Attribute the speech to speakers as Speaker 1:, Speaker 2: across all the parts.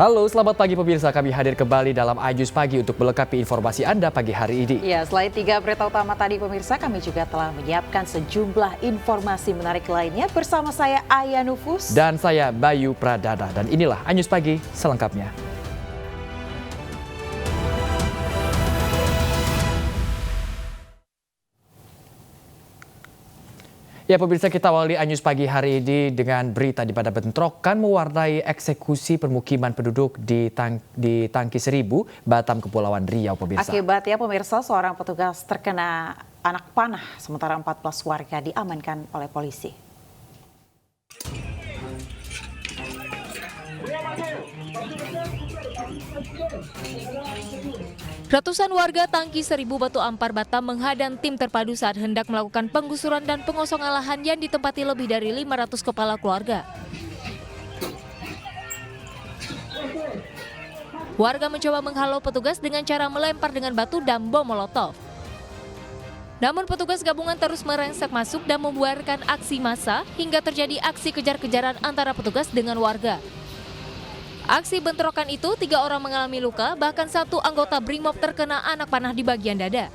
Speaker 1: Halo, selamat pagi pemirsa. Kami hadir kembali dalam Ajus Pagi untuk melengkapi informasi Anda pagi hari ini.
Speaker 2: Ya, selain 3 berita utama tadi pemirsa, kami juga telah menyiapkan sejumlah informasi menarik lainnya bersama saya Aya Nufus.
Speaker 1: Dan saya Bayu Pradana. Dan inilah Ajus Pagi selengkapnya. Ya pemirsa, kita awali Anyus Pagi hari ini dengan berita di mana bentrokan mewarnai eksekusi permukiman penduduk di Tangki Seribu, Batam, Kepulauan Riau pemirsa.
Speaker 2: Akibatnya pemirsa, seorang petugas terkena anak panah sementara 14 warga diamankan oleh polisi.
Speaker 3: Ratusan warga Tangki Seribu Batu Ampar Batam menghadang tim terpadu saat hendak melakukan penggusuran dan pengosongan lahan yang ditempati lebih dari 500 kepala keluarga. Warga mencoba menghalau petugas dengan cara melempar dengan batu dan bom molotov. Namun petugas gabungan terus merengsek masuk dan membuarkan aksi massa hingga terjadi aksi kejar-kejaran antara petugas dengan warga. Aksi bentrokan itu 3 orang mengalami luka, bahkan 1 anggota BRIMOB terkena anak panah di bagian dada.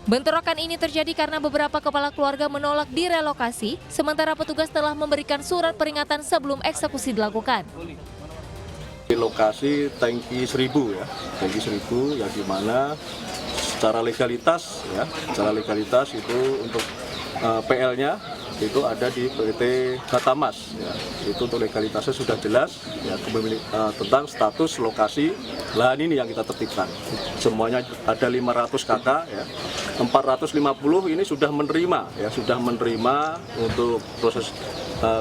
Speaker 3: Bentrokan ini terjadi karena beberapa kepala keluarga menolak direlokasi, sementara petugas telah memberikan surat peringatan sebelum eksekusi dilakukan.
Speaker 4: Di lokasi Tangki Seribu ya, Tangki Seribu yang dimana secara legalitas itu untuk PL-nya itu ada di PT Batamas ya. Itu untuk legalitasnya sudah jelas ya, tentang status lokasi lahan ini yang kita tertibkan. Semuanya ada 500 kakak ya. 450 ini sudah menerima untuk proses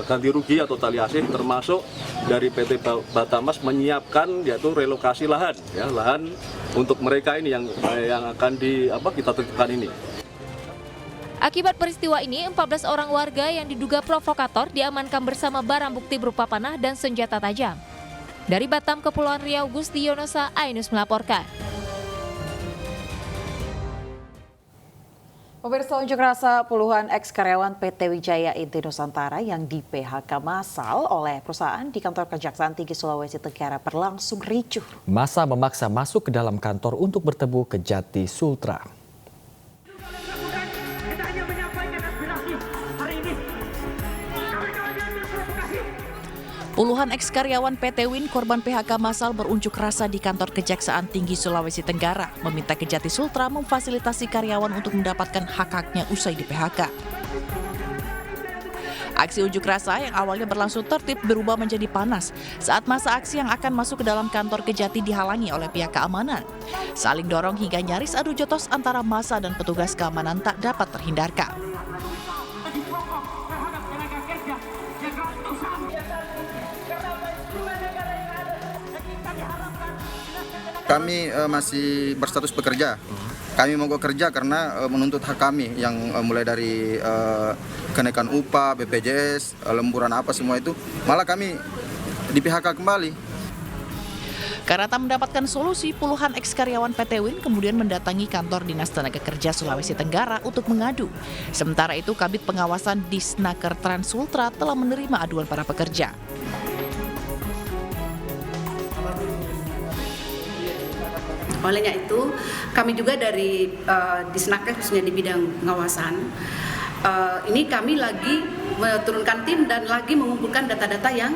Speaker 4: ganti rugi atau tali asih, termasuk dari PT Batamas menyiapkan yaitu relokasi lahan ya, lahan untuk mereka ini yang akan kita tentukan ini.
Speaker 3: Akibat peristiwa ini, 14 orang warga yang diduga provokator diamankan bersama barang bukti berupa panah dan senjata tajam. Dari Batam, Kepulauan Riau, Gusti Yonosa, Ainus melaporkan.
Speaker 2: Pemirsa, unjuk rasa puluhan ex-karyawan PT Wijaya Inti Nusantara yang di PHK massal oleh perusahaan di kantor Kejaksaan Tinggi Sulawesi Tenggara berlangsung ricuh.
Speaker 1: Massa memaksa masuk ke dalam kantor untuk bertemu Kejati Sultra.
Speaker 5: Puluhan ex-karyawan PT Win korban PHK massal berunjuk rasa di kantor Kejaksaan Tinggi Sulawesi Tenggara meminta Kejati Sultra memfasilitasi karyawan untuk mendapatkan hak-haknya usai di PHK. Aksi unjuk rasa yang awalnya berlangsung tertib berubah menjadi panas saat masa aksi yang akan masuk ke dalam kantor Kejati dihalangi oleh pihak keamanan. Saling dorong hingga nyaris adu jotos antara massa dan petugas keamanan tak dapat terhindarkan.
Speaker 6: Kami masih berstatus pekerja. Kami mogok kerja karena menuntut hak kami yang mulai dari kenaikan upah, BPJS, lemburan apa semua itu. Malah kami di PHK kembali.
Speaker 5: Karena tak mendapatkan solusi, puluhan ex-karyawan PT Win kemudian mendatangi kantor Dinas Tenaga Kerja Sulawesi Tenggara untuk mengadu. Sementara itu, Kabid Pengawasan Disnaker Trans Sultra telah menerima aduan para pekerja.
Speaker 7: Olehnya itu, kami juga dari Disnaker khususnya di bidang pengawasan, ini kami lagi menurunkan tim dan lagi mengumpulkan data-data yang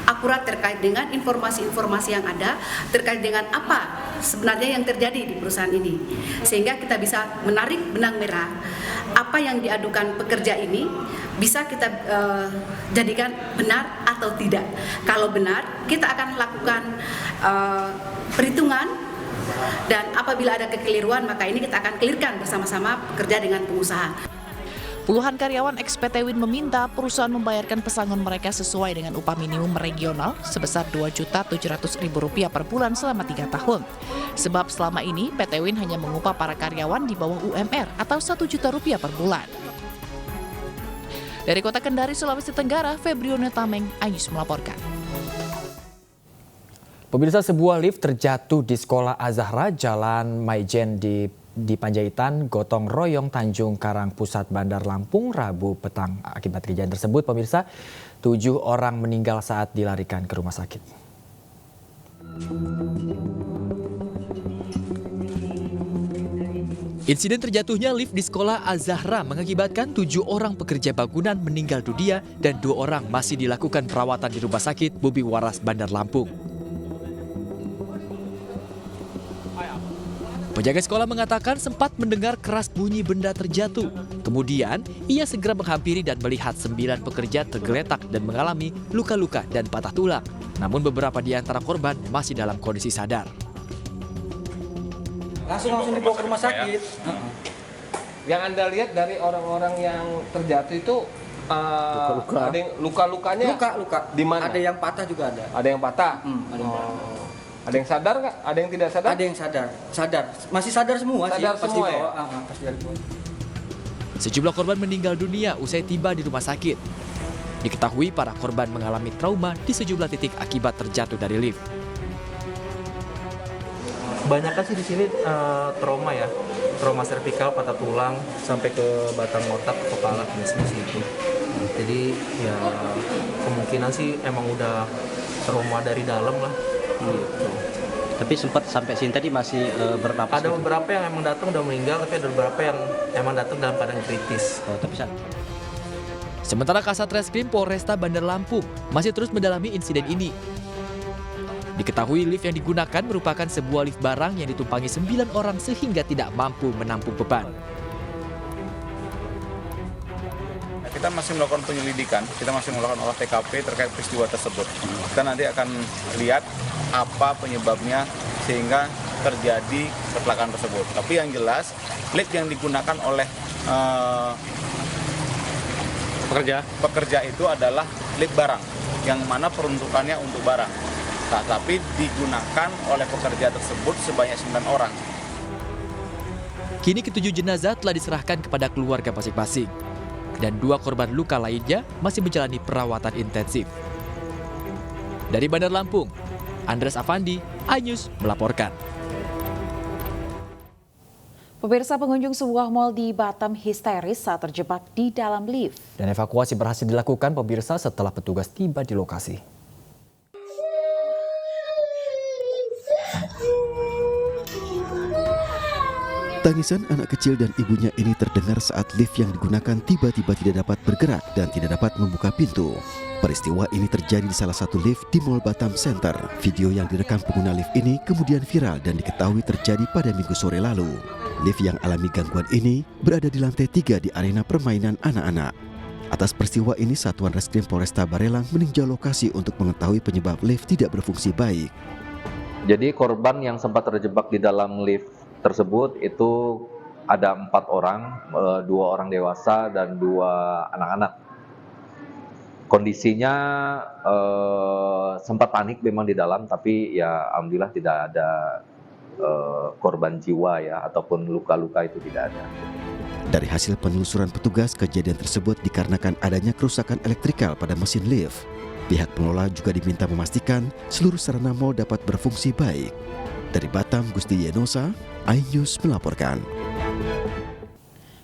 Speaker 7: akurat terkait dengan informasi-informasi yang ada, terkait dengan apa sebenarnya yang terjadi di perusahaan ini. Sehingga kita bisa menarik benang merah, apa yang diadukan pekerja ini bisa kita jadikan benar atau tidak. Kalau benar, kita akan lakukan perhitungan. Dan apabila ada kekeliruan, maka ini kita akan clearkan bersama-sama pekerja dengan pengusaha.
Speaker 5: Puluhan karyawan ex-PT Win meminta perusahaan membayarkan pesangon mereka sesuai dengan upah minimum regional sebesar Rp2.700.000 per bulan selama 3 tahun. Sebab selama ini PT Win hanya mengupah para karyawan di bawah UMR atau Rp1 juta per bulan. Dari Kota Kendari, Sulawesi Tenggara, Febrione Tameng, Ayus melaporkan.
Speaker 1: Pemirsa, sebuah lift terjatuh di Sekolah Azahra Jalan Maijen di Panjaitan, Gotong Royong, Tanjung Karang Pusat, Bandar Lampung, Rabu petang. Akibat kejadian tersebut, pemirsa, 7 orang meninggal saat dilarikan ke rumah sakit. Insiden terjatuhnya lift di sekolah Az-Zahra mengakibatkan 7 orang pekerja bangunan meninggal dunia dan 2 orang masih dilakukan perawatan di Rumah Sakit Bobi Waras, Bandar Lampung. Penjaga sekolah mengatakan sempat mendengar keras bunyi benda terjatuh. Kemudian, ia segera menghampiri dan melihat 9 pekerja tergeletak dan mengalami luka-luka dan patah tulang. Namun beberapa di antara korban masih dalam kondisi sadar.
Speaker 8: Langsung dibawa ke rumah sakit.
Speaker 9: Yang Anda lihat dari orang-orang yang terjatuh itu ada yang luka-lukanya?
Speaker 8: Luka.
Speaker 9: Di mana?
Speaker 8: Ada yang patah juga ada.
Speaker 9: Ada yang patah?
Speaker 8: Ada yang patah.
Speaker 9: Ada yang sadar nggak? Ada yang tidak sadar?
Speaker 8: Ada yang sadar. Masih sadar semua
Speaker 9: sadar
Speaker 8: sih. Pasti
Speaker 9: semua
Speaker 8: bawa.
Speaker 9: ya?
Speaker 8: Pasti dari bawah.
Speaker 1: Sejumlah korban meninggal dunia usai tiba di rumah sakit. Diketahui para korban mengalami trauma di sejumlah titik akibat terjatuh dari lift.
Speaker 10: Kebanyakan sih di sini trauma ya, trauma servikal, patah tulang, sampai ke batang otak, ke kepala, biasanya sih itu. Jadi ya kemungkinan sih emang udah trauma dari dalam lah. Gitu.
Speaker 11: Tapi sempat sampai sini tadi masih bernapas.
Speaker 10: Ada beberapa yang emang datang udah meninggal, tapi ada beberapa yang emang datang dalam keadaan kritis.
Speaker 1: Sementara Kasat Reskrim Polresta Bandar Lampung masih terus mendalami insiden ini. Diketahui lift yang digunakan merupakan sebuah lift barang yang ditumpangi 9 orang sehingga tidak mampu menampung beban.
Speaker 12: Kita masih melakukan penyelidikan, kita masih melakukan olah TKP terkait peristiwa tersebut. Kita nanti akan lihat apa penyebabnya sehingga terjadi kecelakaan tersebut. Tapi yang jelas, lift yang digunakan oleh pekerja itu adalah lift barang, yang mana peruntukannya untuk barang. Tapi digunakan oleh pekerja tersebut sebanyak 9 orang.
Speaker 1: Kini ke-7 jenazah telah diserahkan kepada keluarga masing-masing. Dan 2 korban luka lainnya masih menjalani perawatan intensif. Dari Bandar Lampung, Andres Afandi, iNews melaporkan.
Speaker 2: Pemirsa, pengunjung sebuah mal di Batam histeris saat terjebak di dalam lift.
Speaker 1: Dan evakuasi berhasil dilakukan pemirsa setelah petugas tiba di lokasi.
Speaker 13: Tangisan anak kecil dan ibunya ini terdengar saat lift yang digunakan tiba-tiba tidak dapat bergerak dan tidak dapat membuka pintu. Peristiwa ini terjadi di salah satu lift di Mall Batam Center. Video yang direkam pengguna lift ini kemudian viral dan diketahui terjadi pada Minggu sore lalu. Lift yang alami gangguan ini berada di lantai 3 di arena permainan anak-anak. Atas peristiwa ini, Satuan Reskrim Polresta Barelang meninjau lokasi untuk mengetahui penyebab lift tidak berfungsi baik.
Speaker 14: Jadi korban yang sempat terjebak di dalam lift tersebut itu ada 4 orang, 2 orang dewasa dan 2 anak-anak. Kondisinya sempat panik memang di dalam, tapi ya alhamdulillah tidak ada korban jiwa ya ataupun luka-luka itu tidak ada.
Speaker 13: Dari hasil penelusuran petugas, kejadian tersebut dikarenakan adanya kerusakan elektrikal pada mesin lift. Pihak pengelola juga diminta memastikan seluruh sarana mal dapat berfungsi baik. Dari Batam, Gusti Yenosa, iNews melaporkan.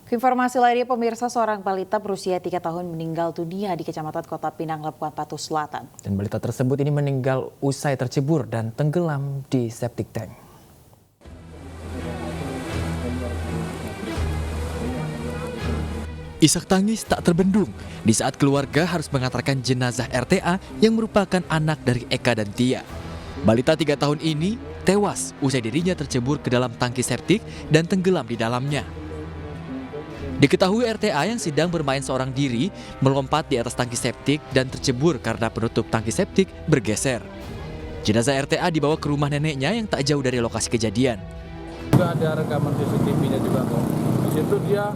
Speaker 2: Informasi lainnya, pemirsa, seorang balita berusia 3 tahun meninggal dunia di Kecamatan Kota Pinang, Labuan Batu Selatan.
Speaker 1: Dan balita tersebut ini meninggal usai tercebur dan tenggelam di septic tank. Isak tangis tak terbendung di saat keluarga harus mengantarkan jenazah RTA yang merupakan anak dari Eka dan Tia. Balita 3 tahun ini tewas usai dirinya tercebur ke dalam tangki septik dan tenggelam di dalamnya. Diketahui RTA yang sedang bermain seorang diri melompat di atas tangki septik dan tercebur karena penutup tangki septik bergeser. Jenazah RTA dibawa ke rumah neneknya yang tak jauh dari lokasi kejadian.
Speaker 15: Juga ada rekaman CCTV-nya juga kok. Di situ dia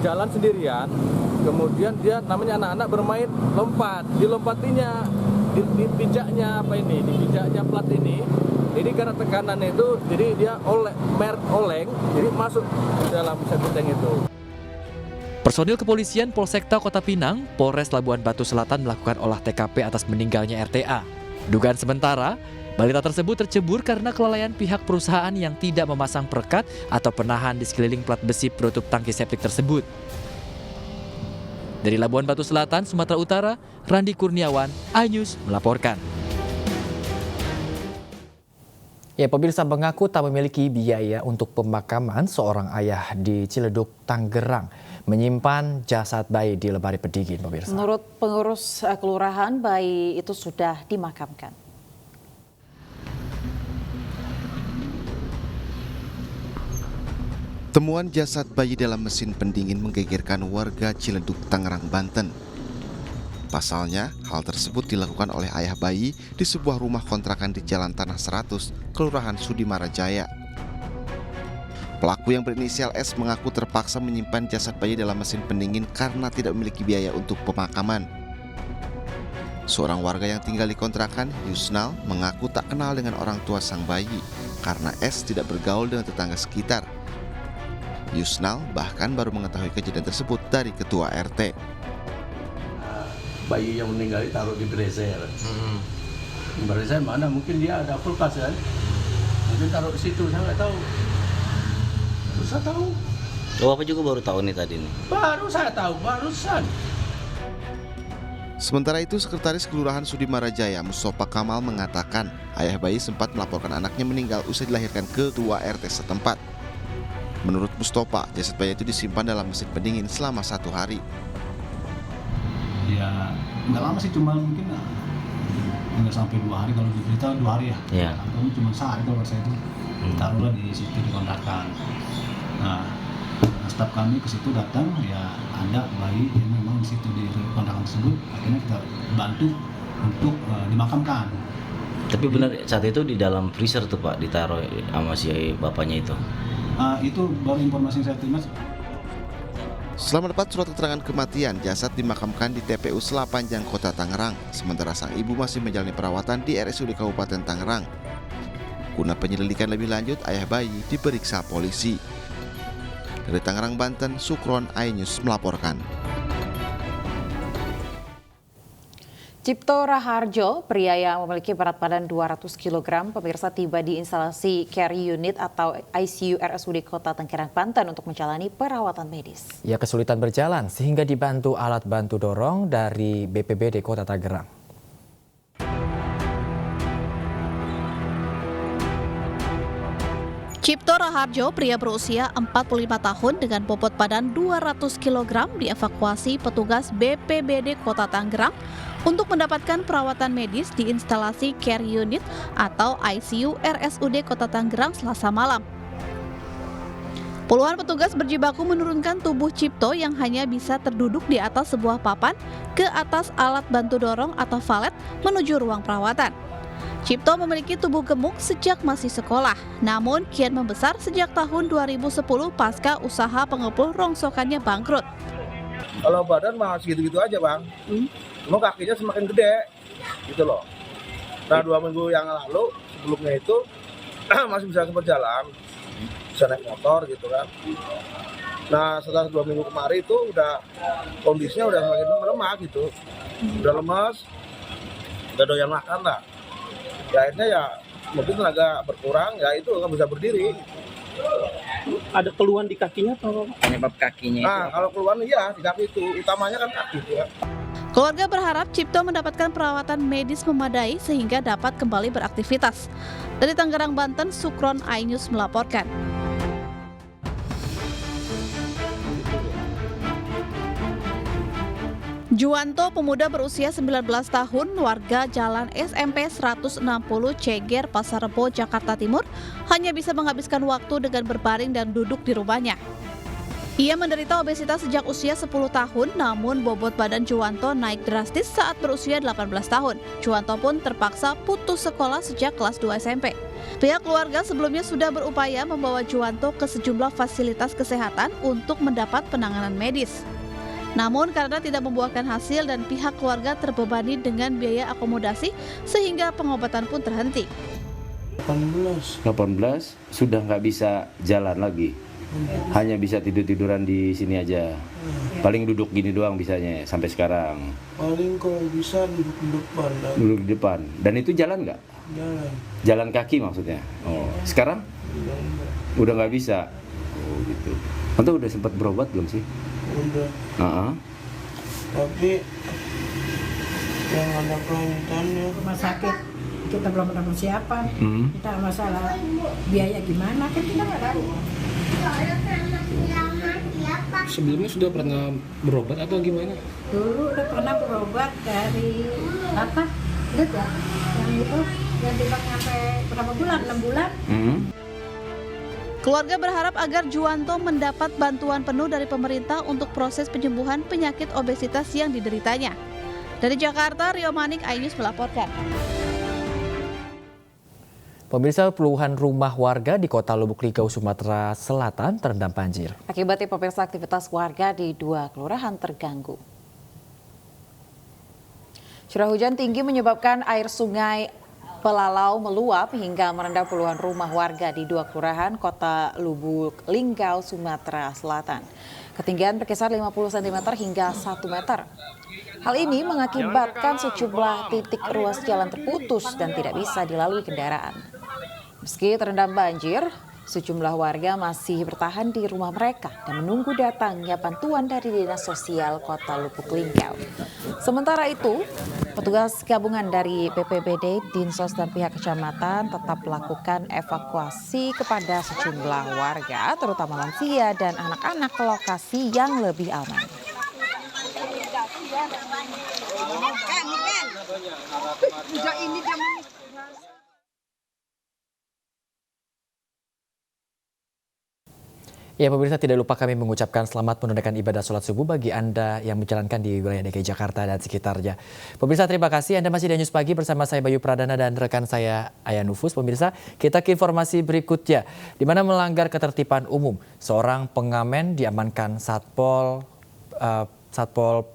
Speaker 15: jalan sendirian, kemudian dia namanya anak-anak bermain lompat, dilompatinya di pijaknya di pijaknya plat ini. Jadi karena tekanan itu, jadi dia oleng, jadi masuk ke dalam septic tank itu.
Speaker 1: Personil kepolisian Polsekta Kota Pinang, Polres Labuan Batu Selatan melakukan olah TKP atas meninggalnya RTA. Dugaan sementara, balita tersebut tercebur karena kelalaian pihak perusahaan yang tidak memasang perekat atau penahan di sekeliling plat besi penutup tangki septik tersebut. Dari Labuan Batu Selatan, Sumatera Utara, Randi Kurniawan, iNews melaporkan. Ya, pemirsa mengaku tak memiliki biaya untuk pemakaman seorang ayah di Ciledug, Tangerang, menyimpan jasad bayi di lemari pendingin, pemirsa.
Speaker 2: Menurut pengurus kelurahan, bayi itu sudah dimakamkan.
Speaker 13: Temuan jasad bayi dalam mesin pendingin menggegerkan warga Ciledug, Tangerang, Banten. Pasalnya, hal tersebut dilakukan oleh ayah bayi di sebuah rumah kontrakan di Jalan Tanah 100, Kelurahan Sudimara Jaya. Pelaku yang berinisial S mengaku terpaksa menyimpan jasad bayi dalam mesin pendingin karena tidak memiliki biaya untuk pemakaman. Seorang warga yang tinggal di kontrakan, Yusnal, mengaku tak kenal dengan orang tua sang bayi karena S tidak bergaul dengan tetangga sekitar. Yusnal bahkan baru mengetahui kejadian tersebut dari ketua RT.
Speaker 16: Bayi yang meninggal taruh di freezer. Freezer mana? Mungkin dia ada kulkas kan? Mungkin taruh di situ, saya nggak tahu. Baru saya tahu.
Speaker 11: Oh, Bapak juga baru tahu nih tadi nih?
Speaker 16: Baru saya tahu, barusan.
Speaker 13: Sementara itu, Sekretaris Kelurahan Sudimara Jaya, Mustofa Kamal, mengatakan ayah bayi sempat melaporkan anaknya meninggal usai dilahirkan ke ketua RT setempat. Menurut Mustofa, jasad bayi itu disimpan dalam mesin pendingin selama 1 hari.
Speaker 17: Ya, nggak lama sih, cuma mungkin nggak sampai 2 hari, kalau diberita 2 hari ya.
Speaker 11: Iya.
Speaker 17: Atau cuma sehari kalau saya itu taruhlah di situ di kontrakan. Nah, staf kami ke situ datang, ya ada bayi yang memang di situ di kontrakan tersebut. Akhirnya kita bantu untuk dimakamkan.
Speaker 11: Tapi benar saat itu di dalam freezer tuh Pak, ditaruh sama si bapaknya itu?
Speaker 17: Itu baru informasi yang saya terima.
Speaker 13: Setelah mendapat surat keterangan kematian, jasad dimakamkan di TPU Selapanjang, Kota Tangerang. Sementara sang ibu masih menjalani perawatan di RSUD Kabupaten Tangerang. Guna penyelidikan lebih lanjut, ayah bayi diperiksa polisi. Dari Tangerang, Banten, Sukron, iNews melaporkan.
Speaker 2: Cipto Raharjo, pria yang memiliki berat badan 200 kg, pemirsa tiba di instalasi care unit atau ICU RSUD Kota Tangerang, Banten untuk menjalani perawatan medis.
Speaker 1: Ia kesulitan berjalan sehingga dibantu alat bantu dorong dari BPBD Kota Tangerang.
Speaker 18: Cipto Raharjo, pria berusia 45 tahun dengan bobot badan 200 kg, dievakuasi petugas BPBD Kota Tangerang untuk mendapatkan perawatan medis di instalasi care unit atau ICU RSUD Kota Tangerang Selasa malam. Puluhan petugas berjibaku menurunkan tubuh Cipto yang hanya bisa terduduk di atas sebuah papan ke atas alat bantu dorong atau valet menuju ruang perawatan. Cipto memiliki tubuh gemuk sejak masih sekolah, namun kian membesar sejak tahun 2010 pasca usaha pengepul rongsokannya bangkrut.
Speaker 19: Kalau badan mah segitu-gitu aja bang, cuma kakinya semakin gede, gitu loh. Nah 2 minggu yang lalu sebelumnya itu masih bisa sempat jalan, bisa naik motor gitu kan. Nah setelah 2 minggu kemarin itu udah kondisinya udah semakin melemah gitu, udah lemas, udah doyan makan lah. Ya akhirnya ya mungkin tenaga berkurang, ya itu nggak bisa berdiri.
Speaker 20: Ada keluhan di kakinya atau penyebab kakinya?
Speaker 19: Nah kalau keluhan iya di kaki itu, utamanya kan kaki ya.
Speaker 18: Keluarga berharap Cipto mendapatkan perawatan medis memadai sehingga dapat kembali beraktivitas. Dari Tangerang, Banten, Sukron, iNews melaporkan. Juwanto, pemuda berusia 19 tahun, warga Jalan SMP 160 Ceger, Pasar Rebo, Jakarta Timur, hanya bisa menghabiskan waktu dengan berbaring dan duduk di rumahnya. Ia menderita obesitas sejak usia 10 tahun, namun bobot badan Juwanto naik drastis saat berusia 18 tahun. Juwanto pun terpaksa putus sekolah sejak kelas 2 SMP. Pihak keluarga sebelumnya sudah berupaya membawa Juwanto ke sejumlah fasilitas kesehatan untuk mendapat penanganan medis. Namun karena tidak membuahkan hasil dan pihak keluarga terbebani dengan biaya akomodasi sehingga pengobatan pun terhenti.
Speaker 21: 18 sudah nggak bisa jalan lagi, hanya bisa tidur-tiduran di sini aja, paling duduk gini doang bisanya sampai sekarang.
Speaker 22: Paling kalau bisa duduk di depan.
Speaker 21: Duduk di depan, dan itu jalan nggak?
Speaker 22: Jalan.
Speaker 21: Jalan kaki maksudnya. Oh, sekarang udah nggak bisa. Oh gitu. Anda udah sempat berobat belum sih?
Speaker 22: Udah. Tapi yang ada kelanjutannya.
Speaker 20: Rumah sakit itu
Speaker 3: kita belum pernah siapa. Kita masalah biaya gimana kan kita nggak tahu.
Speaker 9: Sebelumnya sudah pernah berobat atau gimana?
Speaker 3: Dulu udah pernah berobat dari apa? Ingat ya? Yang itu yang tiba sampai berapa bulan? 6 bulan.
Speaker 18: Keluarga berharap agar Juwanto mendapat bantuan penuh dari pemerintah untuk proses penyembuhan penyakit obesitas yang dideritanya. Dari Jakarta, Rio Manik, iNews melaporkan.
Speaker 1: Pemirsa, puluhan rumah warga di kota Lubuk Linggau, Sumatera Selatan terendam banjir.
Speaker 2: Akibatnya pemirsa aktivitas warga di 2 kelurahan terganggu. Curah hujan tinggi menyebabkan air sungai Pelalau meluap hingga merendam puluhan rumah warga di 2 kelurahan kota Lubuk Linggau, Sumatera Selatan. Ketinggian berkisar 50 cm hingga 1 meter. Hal ini mengakibatkan sejumlah titik ruas jalan terputus dan tidak bisa dilalui kendaraan. Meski terendam banjir, sejumlah warga masih bertahan di rumah mereka dan menunggu datangnya bantuan dari Dinas Sosial Kota Lubuk Linggau. Sementara itu, petugas gabungan dari BPBD, Dinsos dan pihak kecamatan tetap melakukan evakuasi kepada sejumlah warga, terutama lansia dan anak-anak ke lokasi yang lebih aman.
Speaker 1: Ya pemirsa, tidak lupa kami mengucapkan selamat menunaikan ibadah sholat subuh bagi Anda yang menjalankan di wilayah DKI Jakarta dan sekitarnya. Pemirsa, terima kasih Anda masih di News Pagi bersama saya Bayu Pradana dan rekan saya Aya Nufus. Pemirsa, kita ke informasi berikutnya, di mana melanggar ketertiban umum. Seorang pengamen diamankan Satpol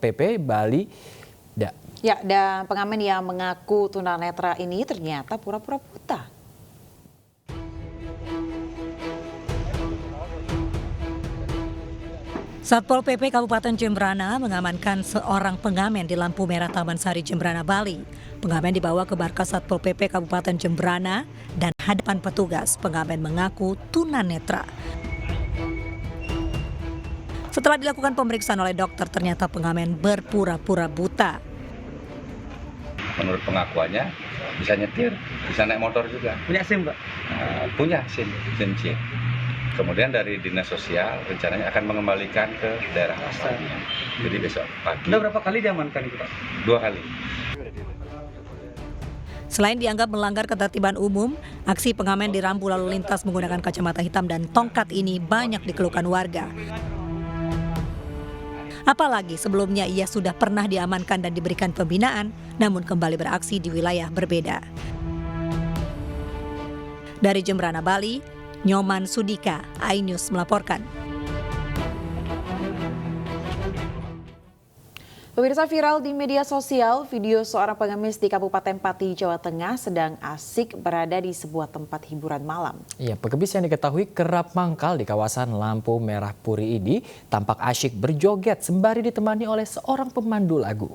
Speaker 1: PP Bali.
Speaker 2: Ya, dan pengamen yang mengaku tunanetra ini ternyata pura-pura buta.
Speaker 4: Satpol PP Kabupaten Jembrana mengamankan seorang pengamen di lampu merah Taman Sari Jembrana, Bali. Pengamen dibawa ke markas Satpol PP Kabupaten Jembrana dan hadapan petugas pengamen mengaku tunanetra. Setelah dilakukan pemeriksaan oleh dokter, ternyata pengamen berpura-pura buta.
Speaker 23: Menurut pengakuannya bisa nyetir, bisa naik motor juga.
Speaker 8: Punya SIM, Pak?
Speaker 23: Punya SIM C. Kemudian dari Dinas Sosial rencananya akan mengembalikan ke daerah asalnya. Jadi besok pagi.
Speaker 8: Sudah berapa kali diamankan itu, Pak?
Speaker 23: 2 kali.
Speaker 4: Selain dianggap melanggar ketertiban umum, aksi pengamen di rambu lalu lintas menggunakan kacamata hitam dan tongkat ini banyak dikeluhkan warga. Apalagi sebelumnya ia sudah pernah diamankan dan diberikan pembinaan, namun kembali beraksi di wilayah berbeda. Dari Jembrana, Bali, Nyoman Sudika, iNews melaporkan.
Speaker 2: Pemirsa, viral di media sosial, video seorang pengemis di Kabupaten Pati, Jawa Tengah sedang asik berada di sebuah tempat hiburan malam.
Speaker 1: Ya, pengemis yang diketahui kerap mangkal di kawasan Lampu Merah Puri ini tampak asyik berjoget sembari ditemani oleh seorang pemandu lagu.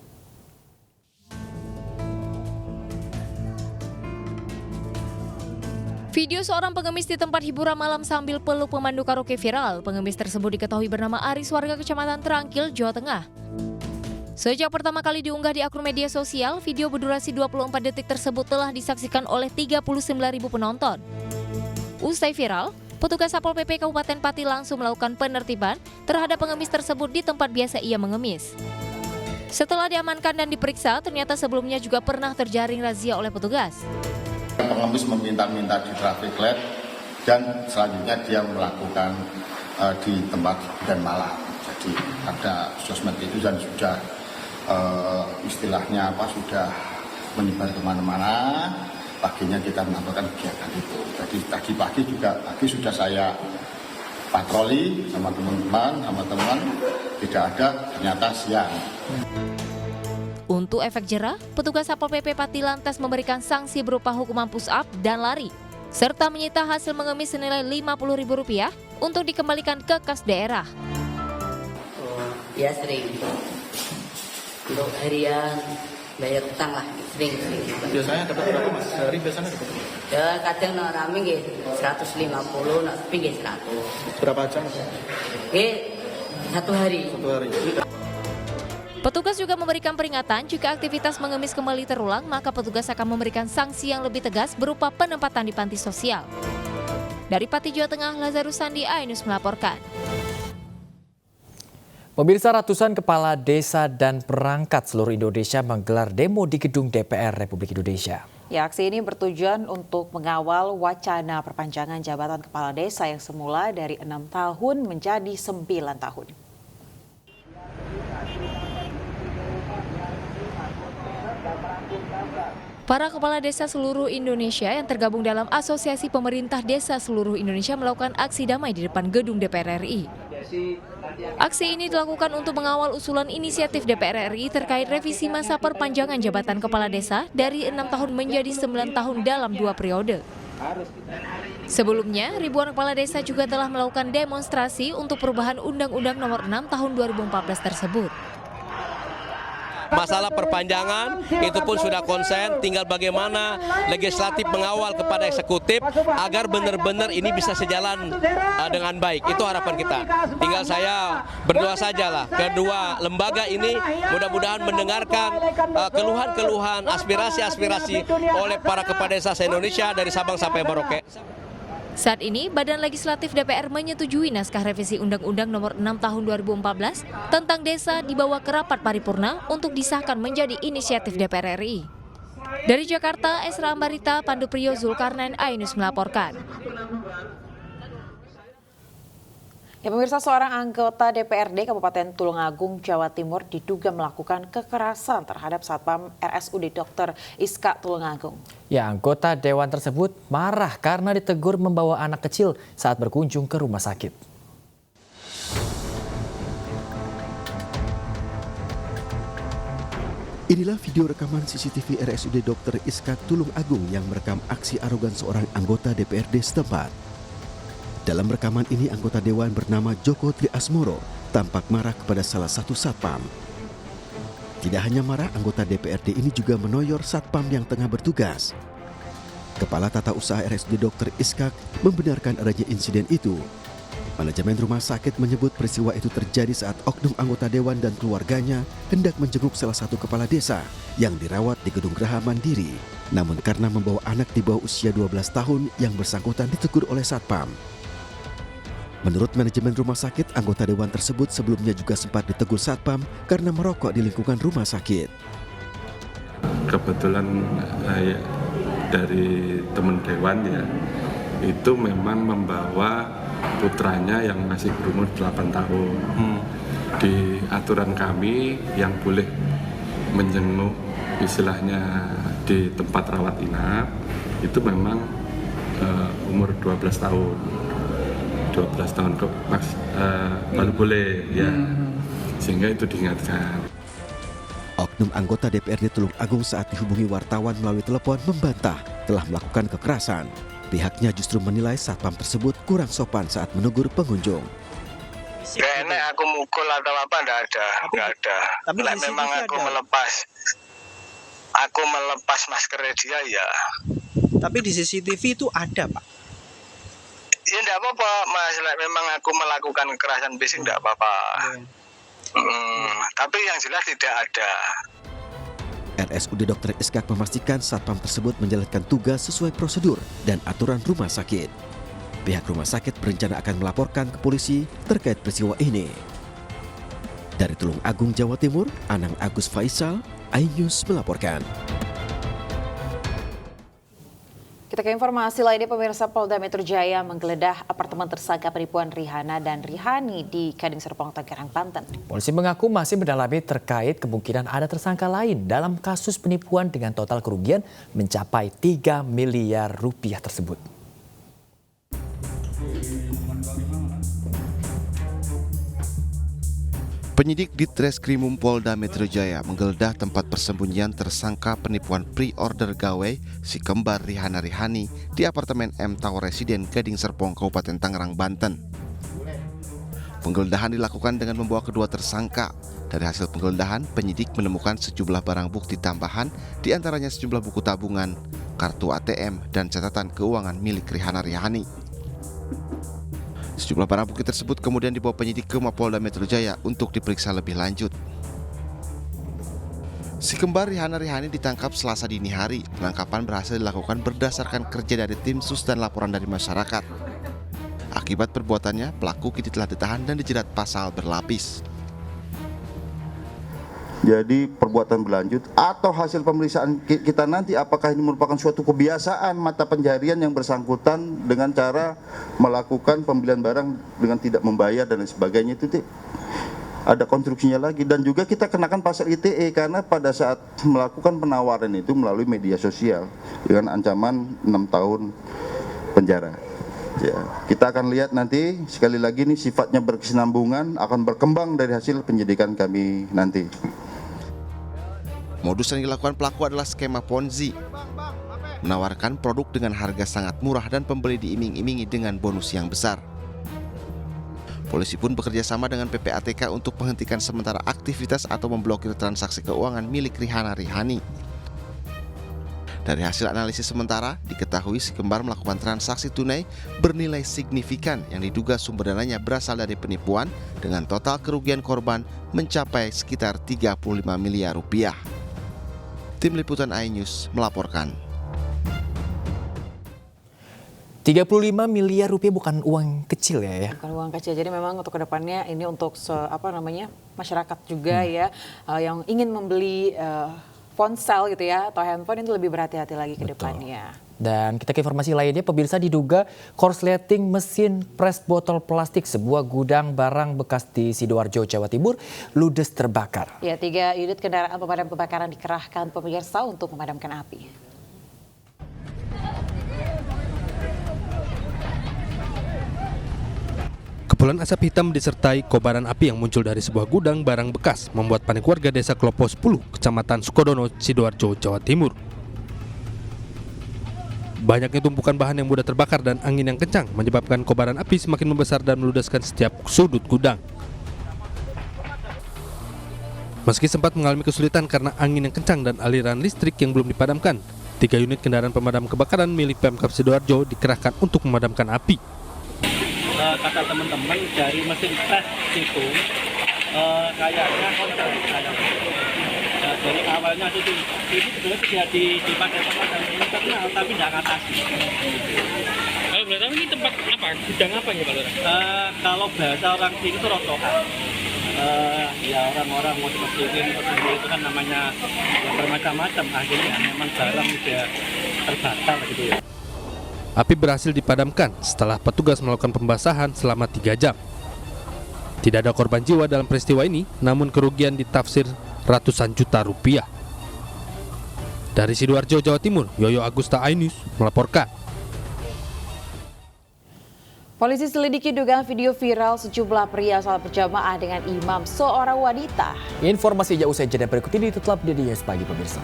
Speaker 24: Video seorang pengemis di tempat hiburan malam sambil peluk pemandu karaoke viral. Pengemis tersebut diketahui bernama Aris, warga Kecamatan Terangkil, Jawa Tengah. Sejak pertama kali diunggah di akun media sosial, video berdurasi 24 detik tersebut telah disaksikan oleh 39.000 penonton. Usai viral, petugas Satpol PP Kabupaten Pati langsung melakukan penertiban terhadap pengemis tersebut di tempat biasa ia mengemis. Setelah diamankan dan diperiksa, ternyata sebelumnya juga pernah terjaring razia oleh petugas.
Speaker 25: Pengemis meminta-minta di traffic light dan selanjutnya dia melakukan di tempat hiburan malam. Jadi ada sosmed itu dan sudah istilahnya sudah menyebar kemana-mana. Paginya kita melakukan kegiatan itu. Jadi tadi pagi sudah saya patroli sama teman, tidak ada, ternyata siang.
Speaker 24: Untuk efek jera, petugas Satpol PP Pati lantas memberikan sanksi berupa hukuman push up dan lari, serta menyita hasil mengemis senilai Rp50.000 untuk dikembalikan ke kas daerah.
Speaker 26: Ya sering, untuk harian, bayar utang lah, sering.
Speaker 25: Biasanya dapat berapa mas? Sehari biasanya dapat berapa?
Speaker 26: Ya kadang rame 150, sepi 100.
Speaker 25: Berapa jam?
Speaker 26: 1 hari.
Speaker 25: 1 hari.
Speaker 24: Petugas juga memberikan peringatan jika aktivitas mengemis kembali terulang, maka petugas akan memberikan sanksi yang lebih tegas berupa penempatan di panti sosial. Dari Pati, Jawa Tengah, Lazarus Sandi, iNews melaporkan.
Speaker 1: Pemirsa, ratusan kepala desa dan perangkat seluruh Indonesia menggelar demo di gedung DPR Republik Indonesia.
Speaker 2: Ya, aksi ini bertujuan untuk mengawal wacana perpanjangan jabatan kepala desa yang semula dari 6 tahun menjadi 9 tahun.
Speaker 24: Para kepala desa seluruh Indonesia yang tergabung dalam Asosiasi Pemerintah Desa Seluruh Indonesia melakukan aksi damai di depan gedung DPR RI. Aksi ini dilakukan untuk mengawal usulan inisiatif DPR RI terkait revisi masa perpanjangan jabatan kepala desa dari 6 tahun menjadi 9 tahun dalam 2 periode. Sebelumnya, ribuan kepala desa juga telah melakukan demonstrasi untuk perubahan Undang-Undang Nomor 6 Tahun 2014 tersebut.
Speaker 9: Masalah perpanjangan itu pun sudah konsen, tinggal bagaimana legislatif mengawal kepada eksekutif agar benar-benar ini bisa sejalan dengan baik. Itu harapan kita. Tinggal saya berdoa sajalah kedua lembaga ini mudah-mudahan mendengarkan keluhan-keluhan, aspirasi-aspirasi oleh para kepala desa se-Indonesia dari Sabang sampai Merauke.
Speaker 24: Saat ini, Badan Legislatif DPR menyetujui naskah revisi Undang-Undang Nomor 6 Tahun 2014 tentang desa dibawa ke rapat paripurna untuk disahkan menjadi inisiatif DPR RI. Dari Jakarta, Esra Ambarita, Pandu Priyo, Zulkarnain, iNews melaporkan.
Speaker 2: Ya, pemirsa, seorang anggota DPRD Kabupaten Tulungagung, Jawa Timur diduga melakukan kekerasan terhadap Satpam RSUD Dr. Iska Tulungagung.
Speaker 1: Ya, anggota dewan tersebut marah karena ditegur membawa anak kecil saat berkunjung ke rumah sakit.
Speaker 13: Inilah video rekaman CCTV RSUD Dr. Iska Tulungagung yang merekam aksi arogan seorang anggota DPRD setempat. Dalam rekaman ini, anggota dewan bernama Joko Tri Asmoro tampak marah kepada salah satu satpam. Tidak hanya marah, anggota DPRD ini juga menoyor satpam yang tengah bertugas. Kepala Tata Usaha RSUD Dr. Iskak membenarkan adanya insiden itu. Manajemen rumah sakit menyebut peristiwa itu terjadi saat oknum anggota dewan dan keluarganya hendak menjenguk salah satu kepala desa yang dirawat di Gedung Geraha Mandiri. Namun karena membawa anak di bawah usia 12 tahun, yang bersangkutan ditegur oleh satpam. Menurut manajemen rumah sakit, anggota dewan tersebut sebelumnya juga sempat ditegur satpam karena merokok di lingkungan rumah sakit.
Speaker 5: Kebetulan dari teman dewan ya, itu memang membawa putranya yang masih berumur 8 tahun. Di aturan kami yang boleh menjenguk istilahnya di tempat rawat inap itu memang umur 12 tahun. 12 tahun kok baru boleh ya, sehingga itu diingatkan.
Speaker 13: Oknum anggota DPRD Tulungagung saat dihubungi wartawan melalui telepon membantah telah melakukan kekerasan. Pihaknya justru menilai satpam tersebut kurang sopan saat menegur pengunjung.
Speaker 6: Gak enak aku mukul atau apa, enggak ada. Tapi memang aku melepas masker dia ya.
Speaker 20: Tapi di CCTV itu ada, Pak.
Speaker 6: Ya enggak apa-apa, Mas. Memang aku melakukan kekerasan fisik enggak apa-apa. Tapi yang jelas tidak ada.
Speaker 13: RSUD Dr. Iskak memastikan satpam tersebut menjalankan tugas sesuai prosedur dan aturan rumah sakit. Pihak rumah sakit berencana akan melaporkan ke polisi terkait peristiwa ini. Dari Tulungagung, Jawa Timur, Anang Agus Faisal, iNews melaporkan.
Speaker 2: Kita ke informasi lainnya, pemirsa. Polda Metro Jaya menggeledah apartemen tersangka penipuan Rihana dan Rihani di Gading Serpong, Tangerang, Banten.
Speaker 1: Polisi mengaku masih mendalami terkait kemungkinan ada tersangka lain dalam kasus penipuan dengan total kerugian mencapai 3 miliar rupiah tersebut.
Speaker 7: Penyidik Ditreskrimum Polda Metro Jaya menggeledah tempat persembunyian tersangka penipuan pre-order gawai si kembar Rihana Rihani di apartemen M Tower Residen Gading Serpong, Kabupaten Tangerang, Banten. Penggeledahan dilakukan dengan membawa kedua tersangka. Dari hasil penggeledahan, penyidik menemukan sejumlah barang bukti tambahan, di antaranya sejumlah buku tabungan, kartu ATM, dan catatan keuangan milik Rihana Rihani. Sejumlah barang bukti tersebut kemudian dibawa penyidik ke Mapolda Metro Jaya untuk diperiksa lebih lanjut. Si kembar Rihana Rihani ditangkap Selasa dini hari. Penangkapan berhasil dilakukan berdasarkan kerja dari tim sus dan laporan dari masyarakat. Akibat perbuatannya, pelaku kini telah ditahan dan dijerat pasal berlapis.
Speaker 10: Jadi perbuatan berlanjut atau hasil pemeriksaan kita nanti apakah ini merupakan suatu kebiasaan mata pencarian yang bersangkutan dengan cara melakukan pembelian barang dengan tidak membayar dan lain sebagainya, itu ada konstruksinya lagi. Dan juga kita kenakan pasal ITE karena pada saat melakukan penawaran itu melalui media sosial dengan ancaman 6 tahun penjara. Ya, kita akan lihat nanti sekali lagi ini sifatnya berkesinambungan, akan berkembang dari hasil penyidikan kami nanti.
Speaker 7: Modus yang dilakukan pelaku adalah skema Ponzi, menawarkan produk dengan harga sangat murah dan pembeli diiming-imingi dengan bonus yang besar. Polisi pun bekerja sama dengan PPATK untuk menghentikan sementara aktivitas atau memblokir transaksi keuangan milik Rihana Rihani. Dari hasil analisis sementara, diketahui si kembar melakukan transaksi tunai bernilai signifikan yang diduga sumber dananya berasal dari penipuan dengan total kerugian korban mencapai sekitar 35 miliar rupiah. Tim Liputan iNews melaporkan.
Speaker 1: 35 miliar rupiah bukan uang kecil ya.
Speaker 2: Bukan uang kecil, jadi memang untuk kedepannya ini untuk masyarakat juga ya yang ingin membeli ponsel gitu ya atau handphone itu lebih berhati-hati lagi ke depannya.
Speaker 1: Dan kita ke informasi lainnya, pemirsa, diduga korsleting mesin pres botol plastik sebuah gudang barang bekas di Sidoarjo, Jawa Timur ludes terbakar.
Speaker 2: Ya, 3 unit kendaraan pemadam kebakaran dikerahkan pemirsa untuk memadamkan api.
Speaker 11: Kepulan asap hitam disertai kobaran api yang muncul dari sebuah gudang barang bekas membuat panik warga desa Klopo 10, Kecamatan Sukodono, Sidoarjo, Jawa Timur. Banyaknya tumpukan bahan yang mudah terbakar dan angin yang kencang menyebabkan kobaran api semakin membesar dan meludeskan setiap sudut gudang. Meski sempat mengalami kesulitan karena angin yang kencang dan aliran listrik yang belum dipadamkan, 3 unit kendaraan pemadam kebakaran milik Pemkab Sidoarjo dikerahkan untuk memadamkan api.
Speaker 20: Kata teman-teman dari mesin pres itu kayaknya kotor. Dari awalnya itu sebenarnya sudah dipakai pemadam internal tapi tidak ngatasi. Kalau boleh tahu ini tempat apa? Gudang apa ya Pak Lurah? Kalau bahasa orang sini itu rotokan. Ya orang-orang mau dipersihin itu kan namanya bermacam-macam, akhirnya memang barang sudah terbakar gitu ya.
Speaker 11: Api berhasil dipadamkan setelah petugas melakukan pembasahan selama 3 jam. Tidak ada korban jiwa dalam peristiwa ini, namun kerugian ditafsir ratusan juta rupiah. Dari Sidoarjo, Jawa Timur, Yoyo Agusta iNews melaporkan.
Speaker 2: Polisi selidiki dugaan video viral sejumlah pria salat berjamaah dengan imam seorang wanita.
Speaker 1: Informasinya usai jeda berikut ini, tetap di News Pagi pemirsa.